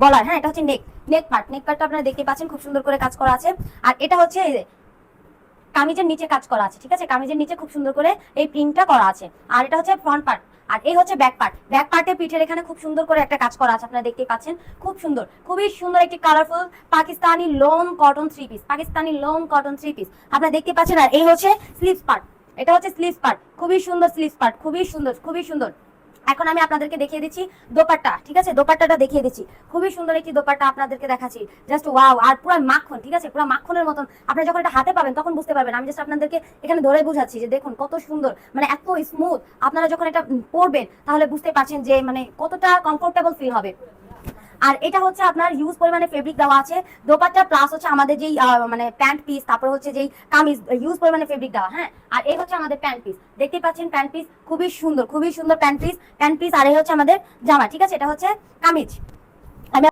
গলার, হ্যাঁ এটা হচ্ছে নেক পার্টটা আপনারা দেখতে পাচ্ছেন খুব সুন্দর করে কাজ করা আছে। আর এটা হচ্ছে কামিজের নিচে কাজ করা আছে, ঠিক আছে, কামিজের নিচে খুব সুন্দর করে এই প্রিন্টটা করা আছে। আর এটা হচ্ছে ফ্রন্ট পার্ট, আর এই হচ্ছে ব্যাক পার্টে পিঠের এখানে খুব সুন্দর করে একটা কাজ করা আছে, আপনারা দেখতেই পাচ্ছেন খুব সুন্দর, খুবই সুন্দর একটি colourful Pakistani long cotton three piece, Pakistani long cotton three piece আপনারা দেখতে পাচ্ছেন। আর এই হচ্ছে স্লিভস পার্ট, এটা হচ্ছে স্লিভস পার্ট, খুবই সুন্দর স্লিভস পার্ট, খুবই সুন্দর খুবই সুন্দর। এখন আমি আপনাদেরকে দেখিয়ে দিচ্ছি দোপাট্টা, ঠিক আছে, দোপাট্টাটা দেখিয়ে দিচ্ছি, খুবই সুন্দর একটি দোপাট্টা আপনাদেরকে দেখাচ্ছি, জাস্ট ওয়াও। আর পুরো মাখন, ঠিক আছে, পুরো মাখনের মতন, আপনি যখন এটা হাতে পাবেন তখন বুঝতে পারবেন। আমি জাস্ট আপনাদেরকে এখানে ধরে বুঝাচ্ছি যে দেখুন কত সুন্দর, মানে এত স্মুথ, আপনারা যখন এটা পরবেন তাহলে বুঝতে পারছেন যে মানে কতটা কমফোর্টেবল ফিল হবে। আর এটা হচ্ছে আপনার হিউজ পরিমাণে ফেব্রিক দেওয়া আছে দোপাট্টা, প্লাস হচ্ছে আমাদের যেই মানে প্যান্ট পিস, তারপর হচ্ছে যেই কামিজ, হিউজ পরিমাণে ফেব্রিক দেওয়া, হ্যাঁ। আর এই হচ্ছে আমাদের প্যান্ট পিস, দেখতে পাচ্ছেন প্যান্ট পিস খুবই সুন্দর প্যান্ট পিস। আর এই হচ্ছে আমাদের জামা, ঠিক আছে, এটা হচ্ছে কামিজ।